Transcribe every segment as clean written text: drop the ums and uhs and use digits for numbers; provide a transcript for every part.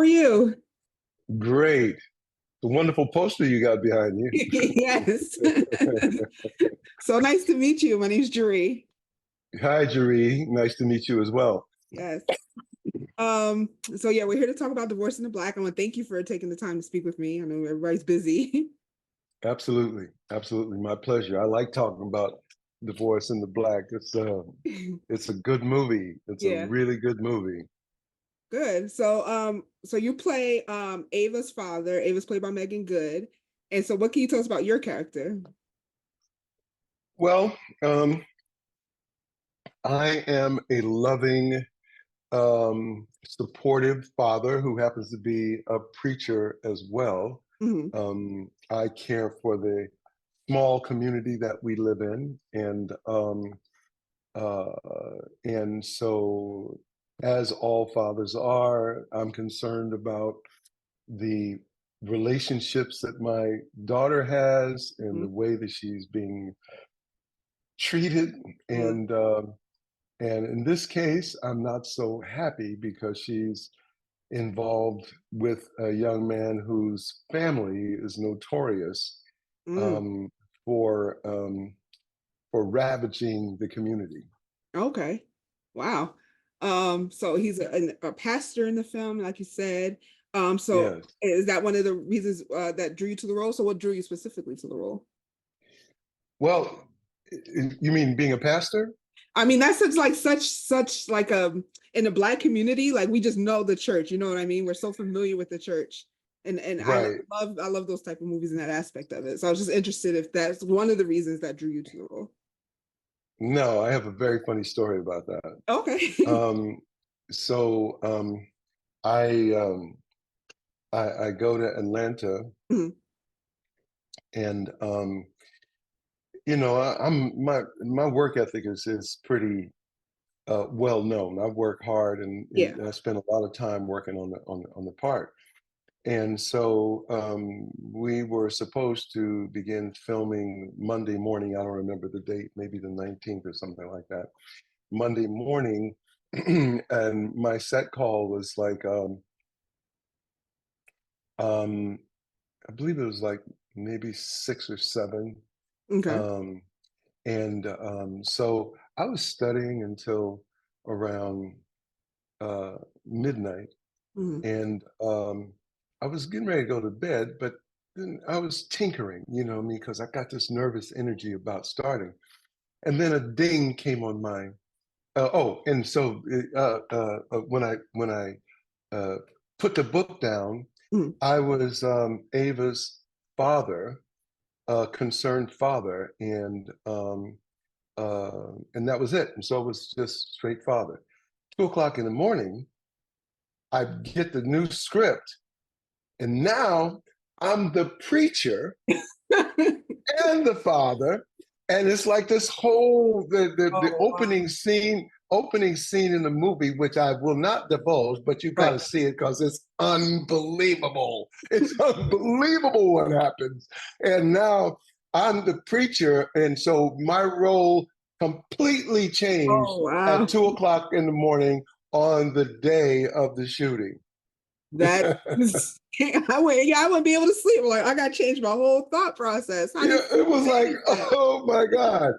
are you? Great. The wonderful poster you got behind you. Yes. So nice to meet you. My name's Jeree. Hi, Jeree. Nice to meet you as well. Yes. So yeah, we're here to talk about Divorce in the Black. I want to thank you for taking the time to speak with me. I know everybody's busy. Absolutely. Absolutely. My pleasure. I like talking about Divorce in the Black. It's a good movie. It's a Yeah, really good movie. good. So you play Ava's father. Ava's played by Megan Good. And so what can you tell us about your character? Well, I am a loving, supportive father who happens to be a preacher as well. Hmm. I care for the small community that we live in, uh, and so, as all fathers are, I'm concerned about the relationships that my daughter has and the way that she's being treated. Mm. And in this case, I'm not so happy because she's involved with a young man whose family is notorious Mm. um, for um, for ravaging the community. Okay. Wow. So he's a pastor in the film, like you said. So Yes. is that one of the reasons that drew you to the role? So what drew you specifically to the role? Well, you mean being a pastor? I mean, that's such like in the Black community, like we just know the church, you know what I mean? We're so familiar with the church. And Right. I love those type of movies and that aspect of it. So I was just interested if that's one of the reasons that drew you to the role. No, I have a very funny story about that. Okay. Um, so I, um, I go to Atlanta, Mhm. and my work ethic is pretty well known. I work hard, Yeah. and I spend a lot of time working on the part. And so we were supposed to begin filming Monday morning. I don't remember the date, maybe the 19th or something like that. Monday morning, and my set call was like um, I believe it was like maybe 6 or 7. Okay. Um, and so I was studying until around midnight, Mhm. and I was getting ready to go to bed, but then I was tinkering, me, because I got this nervous energy about starting. And then a ding came on my and so when I uh, put the book down, Mhm. I was Ava's father, concerned father, and that was it. And so it was just straight father. 2 o'clock in the morning, I get the new script, and now I'm the preacher and the father, and it's like this whole the Oh, wow. opening scene in the movie, which I will not divulge, but you got Right. to see it because it's unbelievable. It's unbelievable what happens. And now I'm the preacher, and so my role completely changed Oh, at wow. 2 o'clock in the morning on the day of the shooting. That is, I wouldn't be able to sleep. Like I got to change my whole thought process. How Yeah, did it was you like, change that? oh my God.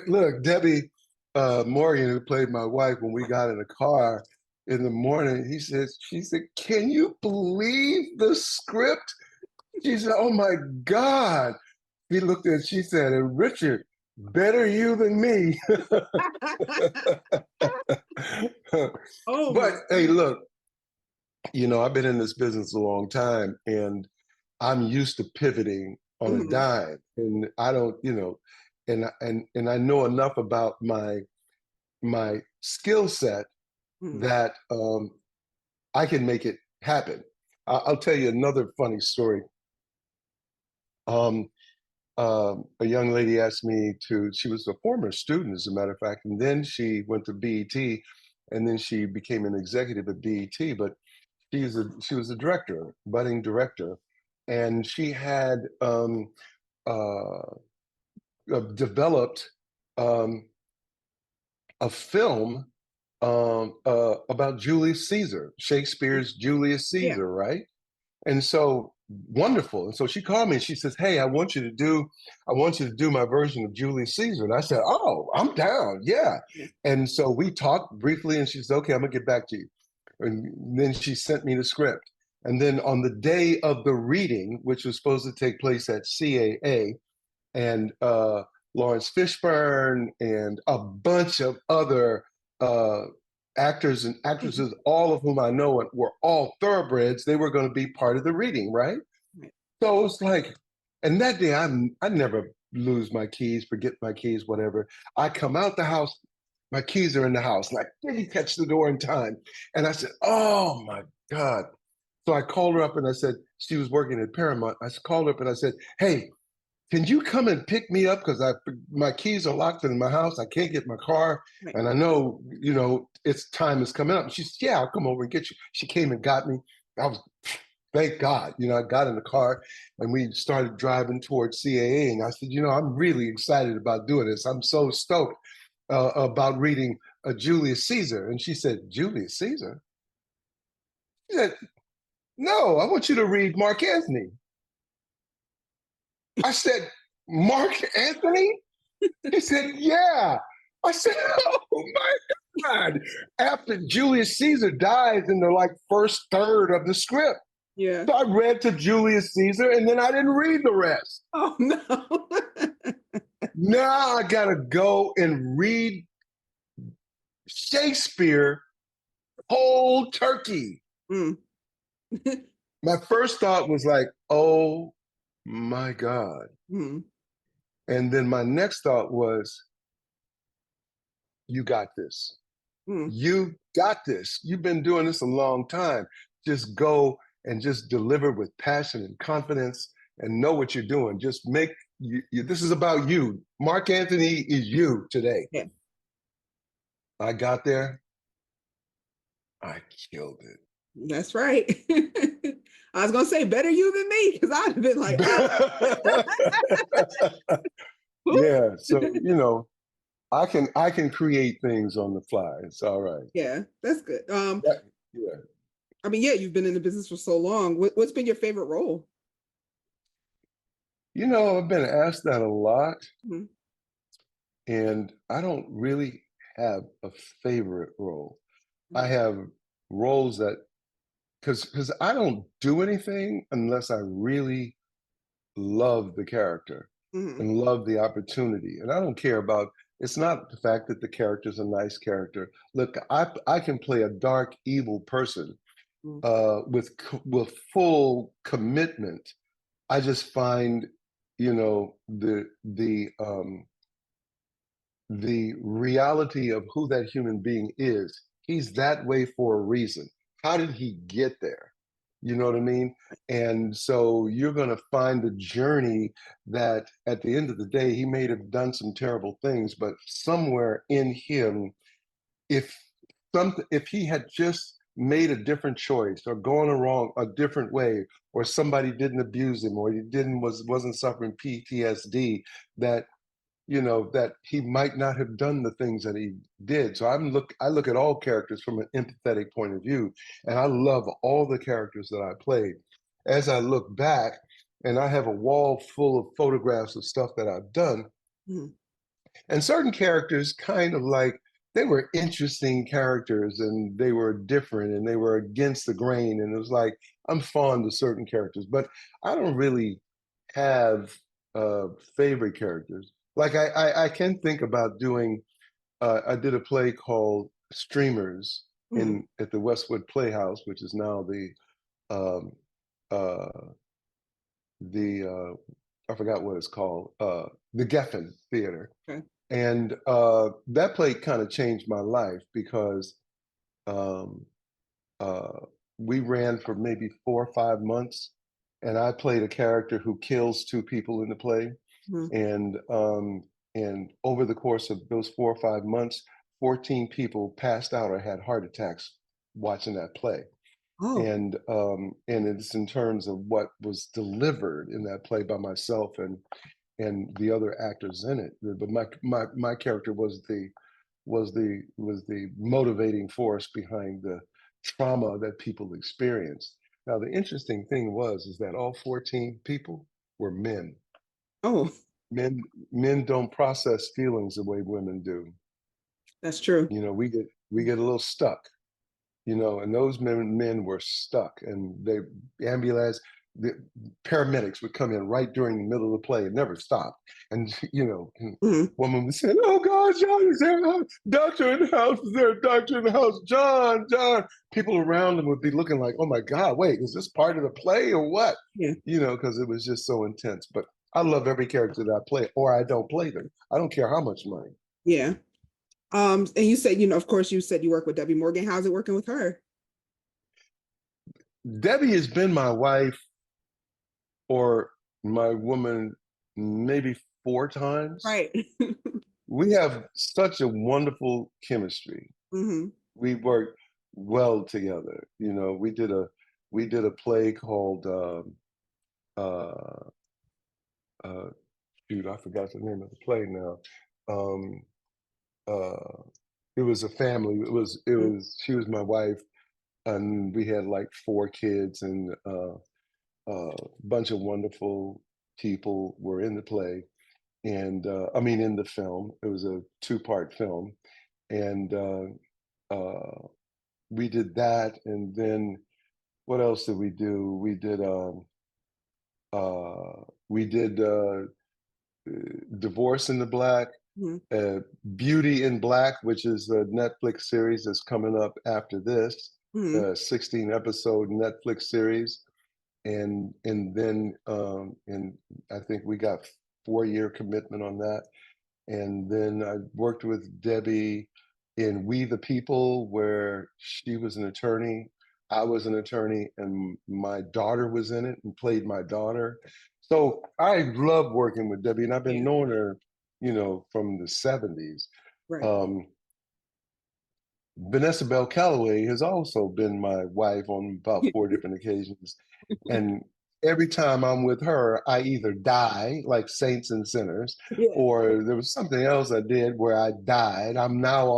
Look, Debbie Morgan, who played my wife, when we got in the car in the morning, she said, can you believe the script? She said, oh my God. He looked at, she said, and Richard, better you than me. Oh But my hey, goodness. look, I've been in this business a long time, and I'm used to pivoting on a Mhm. dime, and I don't, and I know enough about my skill set Mhm. that I can make it happen. I'll tell you another funny story. Um, a young lady asked me to. She was a former student, as a matter of fact, and then she went to BET, and then she became an executive at BET. But she was a director, budding director, and she had uh, developed um, a film about Julius Caesar, Shakespeare's Julius Yeah. Caesar, right? And so wonderful. And so she called me and she says, "Hey, I want you to do my version of Julius Caesar." And I said, "Oh, I'm down. Yeah." Yeah. And so we talked briefly and she said, "Okay, I'm gonna get back to you." And then she sent me the script. And then on the day of the reading, which was supposed to take place at CAA, and Lawrence Fishburne and a bunch of other uh, actors and actresses, all of whom I know were all thoroughbreds. They were going to be part of the reading, right? Right. So it was like, and that day I never lose my keys, forget my keys, whatever. I come out the house, my keys are in the house, and I didn't catch the door in time. And I said, "Oh my God." So I called her up and I said, she was working at Paramount. I called her up and I said, "Hey, can you come and pick me up? Because my keys are locked in my house. I can't get my car. Right. And I know, it's time is coming up." And she said, "Yeah, I'll come over and get you." She came and got me. I was, thank God, I got in the car and we started driving towards CAA. And I said, "I'm really excited about doing this. I'm so stoked about reading Julius Caesar." And she said, "Julius Caesar?" She said, "No, I want you to read Mark Antony." I said, "Mark Anthony?" He said, "Yeah." I said, "Oh my God." After Julius Caesar dies in the first third of the script. Yeah. So I read to Julius Caesar and then I didn't read the rest. Oh no. Now I gotta go and read Shakespeare whole turkey. Mm. My first thought was like, "Oh my God." Mm. And then my next thought was, "You got this. Mm. You got this. You've been doing this a long time. Just go and just deliver with passion and confidence and know what you're doing. Just this is about you. Mark Anthony is you today." Yeah. I got there. I killed it. That's right. I was gonna say better you than me because I'd have been like, Yeah. So, I can create things on the fly. It's all right. yeah, that's good. Yeah. I mean, yeah, you've been in the business for so long. What's been your favorite role? I've been asked that a lot, Mhm. and I don't really have a favorite role. I Mhm. have roles that, because I don't do anything unless I really love the character Mhm. and love the opportunity. And I don't care about, it's not the fact that the character's a nice character. Look, I can play a dark, evil person Mhm. with full commitment. I just find, the reality of who that human being is. He's that way for a reason. How did he get there? You know what I mean? And so you're going to find a journey that at the end of the day, he may have done some terrible things, but somewhere in him, if if he had just made a different choice or gone a different way, or somebody didn't abuse him, or he wasn't suffering PTSD, that that he might not have done the things that he did. So I look at all characters from an empathetic point of view, and I love all the characters that I played. As I look back, and I have a wall full of photographs of stuff that I've done, Mhm. and certain characters kind of they were interesting characters and they were different and they were against the grain, and it was like I'm fond of certain characters, but I don't really have favorite characters. Like I can think about doing. I did a play called Streamers Mhm. at the Westwood Playhouse, which is now um, uh, the I forgot what it's called, the Geffen Theater, Okay. and that play kind of changed my life because um, uh, we ran for maybe 4 or 5 months, and I played a character who kills two people in the play. Mhm. And over the course of those 4 or 5 months, 14 people passed out or had heart attacks watching that play. Oh. And it's in terms of what was delivered in that play by myself and the other actors in it. But my character was was the motivating force behind the trauma that people experienced. Now, the interesting thing is that all 14 people were men. Oh, Men don't process feelings the way women do. that's true. You know, we get a little stuck, you know, and those men were stuck, and the paramedics would come in right during the middle of the play and never stop. And you know, Mhm. woman would say, "Oh God, John, is there a doctor in the house? Is there a doctor in the house? John, John." People around them would be looking like, "Oh my God, wait, is this part of the play or what?" Yeah. You know, because it was just so intense. But I love every character that I play, or I don't play them. I don't care how much money. Yeah. And you said, of course, you said you work with Debbie Morgan. How's it working with her? Debbie has been my wife or my woman maybe 4 times. Right. We have such a wonderful chemistry. Hmm. We work well together. You know, we did a play called uh, uh, shoot, I forgot the name of the play now. Um, uh, it was a family. She was my wife, and we had like 4 kids, and a bunch of wonderful people were in the play, and I mean in the film. It was a 2-part film, and we did that, and then what else did we do? We did Divorce in the Black, Hmm. uh, Beauty in Black, which is a Netflix series that's coming up after this, Hmm. 16 episode Netflix series, and then and I think we got 4-year commitment on that. And then I worked with Debbie in We the People, where she was an attorney, I was an attorney, and my daughter was in it and played my daughter. So I love working with Debbie, and I've been Yeah. knowing her, you know, from the 70s. Right. Um, Vanessa Bell Calloway has also been my wife on about 4 different occasions. And every time I'm with her, I either die like saints and sinners, Yeah. or there was something else I did where I died. I'm now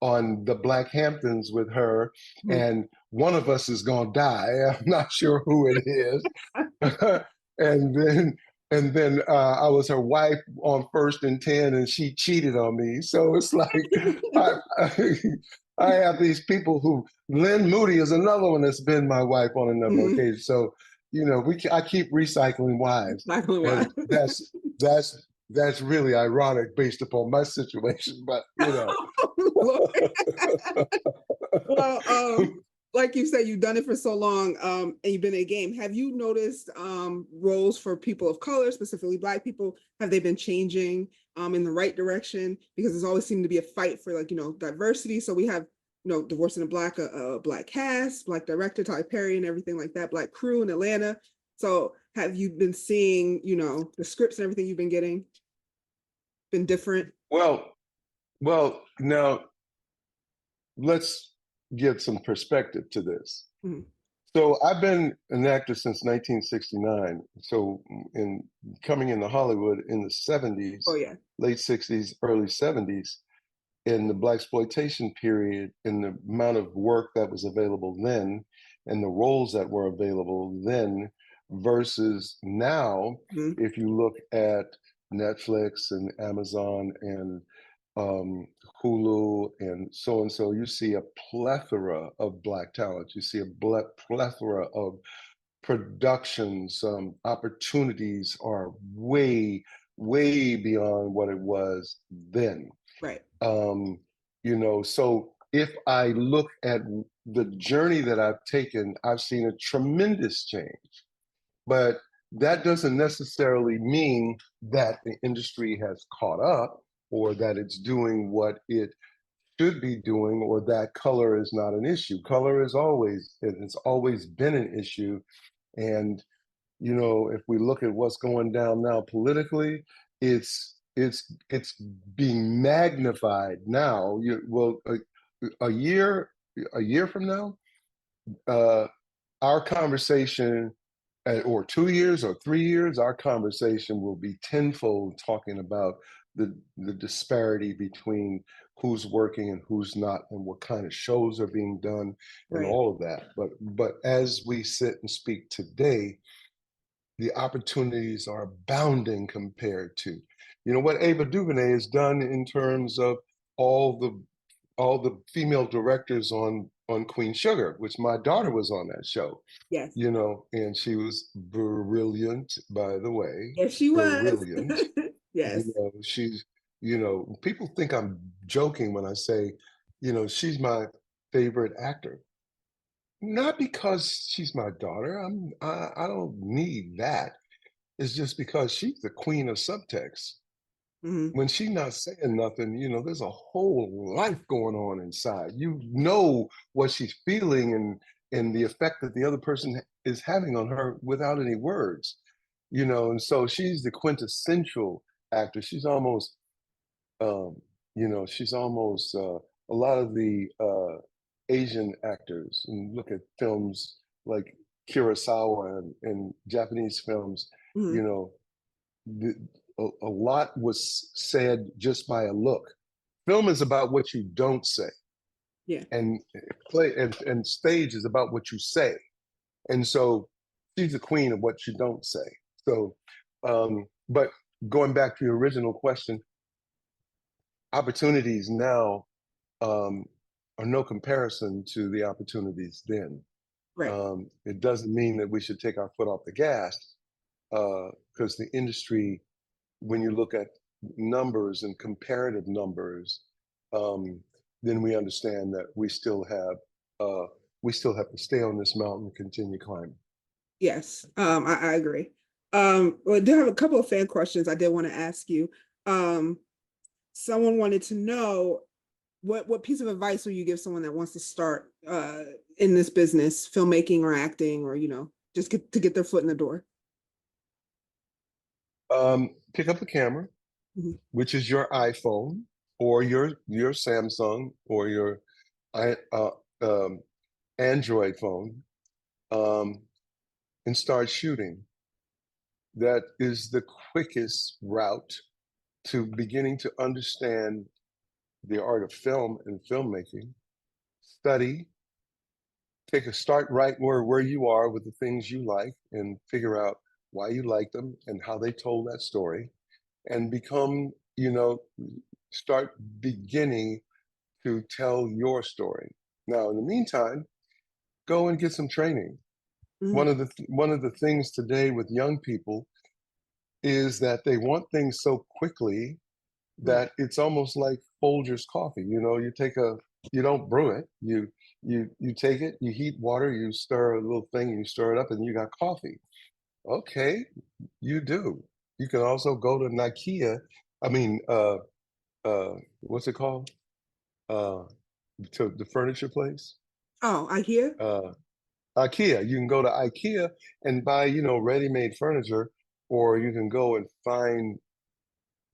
on the Black Hamptons with her, Mhm. and one of us is gonna die. I'm not sure who it is. and then I was her wife on First and 10, and she cheated on me. So it's like I, I have these people who Lynn Moody is another one that's been my wife on a number of Mhm. occasions. So you know, I keep recycling wives, Exactly why. and that's really ironic based upon my situation. But you know, Lord. Well, like you said, you've done it for so long, and you've been in a game. Have you noticed roles for people of color, specifically Black people? Have they been changing in the right direction? Because there's always seemed to be a fight for diversity. So we have Divorce in the Black, a Black cast, Black director Tyler Perry, and everything like that. Black crew in Atlanta. So have you been seeing the scripts and everything you've been getting been different? well, now let's get some perspective to this. Mhm. So I've been an actor since 1969. So in coming into Hollywood in the Oh 70s, yeah. late 60s, early 70s, in the blaxploitation period, in the amount of work that was available then, and the roles that were available then, versus now, Mhm. if you look at Netflix and Amazon and um, Hulu and so, you see a plethora of Black talent. You see a plethora of productions. Opportunities are way, way beyond what it was then. Right. Um, you know, so if I look at the journey that I've taken, I've seen a tremendous change. But that doesn't necessarily mean that the industry has caught up or that it's doing what it should be doing or that color is not an issue. Color is always, it's always been an issue. And you know, if we look at what's going down now politically, it's being magnified now. A year from now, uh, our conversation, or 2 years or 3 years, our conversation will be tenfold talking about the disparity between who's working and who's not, and what kind of shows are being done, and Right. all of that. But as we sit and speak today, the opportunities are abounding compared to, you know, what Ava DuVernay has done in terms of all the all the female directors on Queen Sugar, which my daughter was on that show, Yes. you know, and she was brilliant, by the way, Yes, she was. brilliant. Yes. You know, she's, you know, people think I'm joking when I say, you know, she's my favorite actor. Not because she's my daughter. I don't need that. It's just because she's the queen of subtext. Hmm. When she's not saying nothing, you know, there's a whole life going on inside. You know what she's feeling and the effect that the other person is having on her without any words, you know. And so she's the quintessential actor. She's almost, um, you know, she's almost a lot of the Asian actors. And look at films like Kurosawa and Japanese films, Hmm. you know, the, a lot was said just by a look. Film is about what you don't say, Yeah. and play and stage is about what you say. And so she's the queen of what you don't say. So, but going back to your original question, opportunities now um, are no comparison to the opportunities then. Right. It doesn't mean that we should take our foot off the gas because the industry, when you look at numbers and comparative numbers, um, then we understand that we still have to stay on this mountain and continue climbing. Yes. I agree. Well, I do have a couple of fan questions I did want to ask you. Um, Someone wanted to know what piece of advice will you give someone that wants to start in this business, filmmaking or acting, or just get their foot in the door? Pick up a camera, Mhm. which is your iPhone or your Samsung or your I, Android phone, um, and start shooting. That is the quickest route to beginning to understand the art of film and filmmaking. Study, take a start right where you are with the things you like and figure out why you like them and how they told that story, and become, you know, start beginning to tell your story. Now, in the meantime, go and get some training. Mhm. One of the things today with young people is that they want things so quickly Right. that it's almost like Folgers coffee. You know, you don't brew it. You take it, you heat water, you stir a little thing, you stir it up, and you got coffee. Okay, you do. You can also go to IKEA. I mean, what's it called? Uh, to the furniture place. Oh, I hear. Uh, IKEA. You can go to IKEA and buy, you know, ready-made furniture, or you can go and find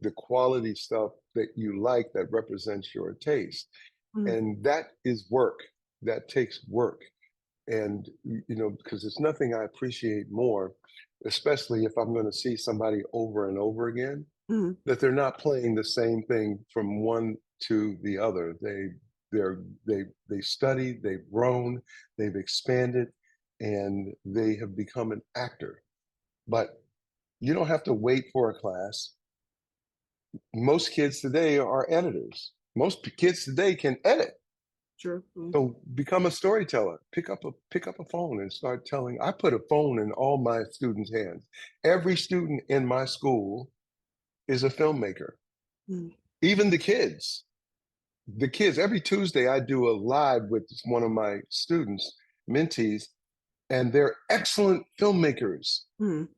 the quality stuff that you like that represents your taste. Mhm. And that is work. That takes work. And, you know, because there's nothing I appreciate more, especially if I'm going to see somebody over and over again, Mhm. that they're not playing the same thing from one to the other. They studied, they've grown, they've expanded, and they have become an actor. But you don't have to wait for a class. Most kids today are editors. Most kids today can edit. Sure. Mhm. So become a storyteller. Pick up a phone and start telling. I put a phone in all my students' hands. Every student in my school is a filmmaker. Mhm. Even the kids. The kids. Every Tuesday, I do a live with one of my students, mentees, and they're excellent filmmakers. Mhm.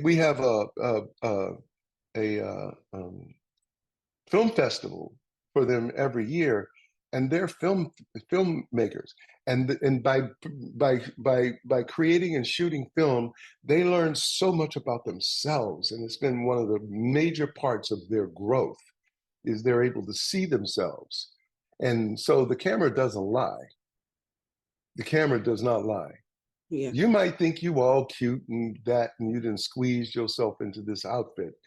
We have a film festival for them every year, and they're filmmakers. And by creating and shooting film, they learn so much about themselves, and it's been one of the major parts of their growth is they're able to see themselves. And so the camera doesn't lie. The camera does not lie. Yeah. You might think you all cute and that, and you didn't squeeze yourself into this outfit,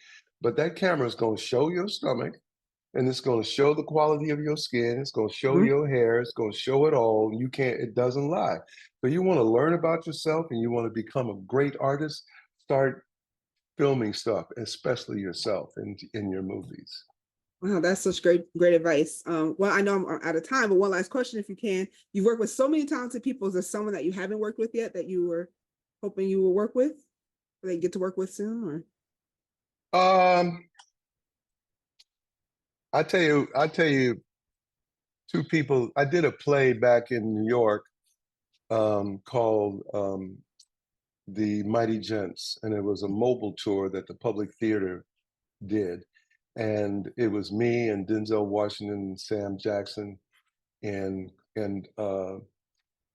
but that camera is going to show your stomach. and it's going to show the quality of your skin. It's going to show Mhm. your hair. It's going to show it all. You can't, it doesn't lie. So you want to learn about yourself and you want to become a great artist, start filming stuff, especially yourself in your movies. Wow, that's such great advice. Well, I know I'm out of time, but one last question, if you can. You've worked with so many talented people. Is there someone that you haven't worked with yet that you were hoping you will work with, or that you get to work with soon? Or Um, I tell you, two people. I did a play back in New York called The Mighty Gents, and it was a mobile tour that the Public Theater did. And it was me and Denzel Washington and Sam Jackson and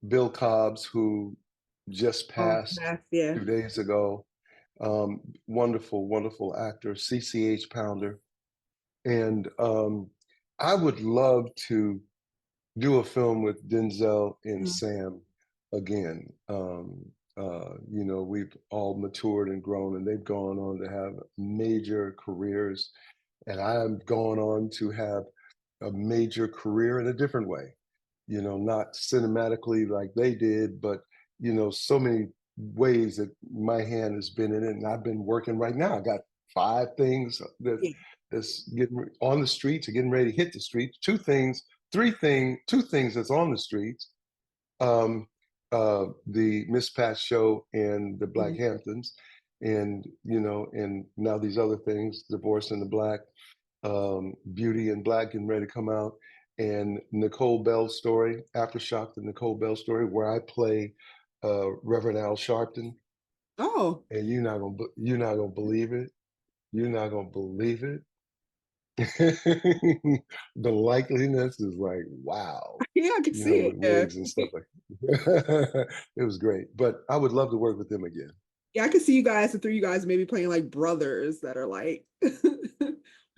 Bill Cobbs, who just oh, passed yeah. 2 days ago. Wonderful, wonderful actor, CCH Pounder. And I would love to do a film with Denzel and Mhm. Sam again. You know, we've all matured and grown, and they've gone on to have major careers, and I'm going on to have a major career in a different way. You know, not cinematically like they did, but you know, so many ways that my hand has been in it, and I've been working right now. I got 5 things Yeah. that's getting on the streets or getting ready to hit the streets. Two things that's on the streets. Um, the Miss Pat show and the Black Mhm. Hamptons, and you know, and now these other things, Divorce in the Black, Beauty in Black getting ready to come out, and Nicole Bell's story, Aftershock, the Nicole Bell story, where I play Reverend Al Sharpton, Oh, and you're not gonna believe it. You're not gonna believe it. The likeliness is like, wow, yeah, I can you know, see with it. Yeah. wigs and stuff like that. It was great, but I would love to work with them again. Yeah, I can see you guys, the three of you guys, maybe playing like brothers that are like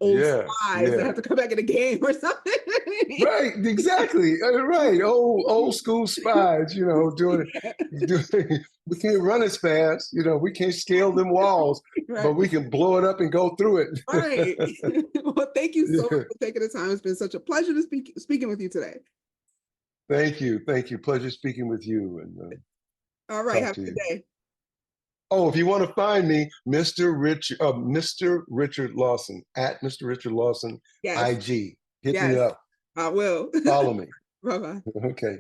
old Yeah, spies that yeah. have to come back in the game or something. Right, exactly. Right. Old school spies, you know, Yeah, doing we can't run as fast, you know, we can't scale them walls, but right. we can blow it up and go through Right. it. Well, thank you so much Yeah. for taking the time. It's been such a pleasure to speaking with you today. Thank you. Thank you. Pleasure speaking with you and All right. talk Have to a good you. day. Oh, if you want to find me, Mr. Richard Lawson at Mr. Richard Lawson Yes. IG. Hit me Yes. up. I will. Follow me. Bye bye. Okay.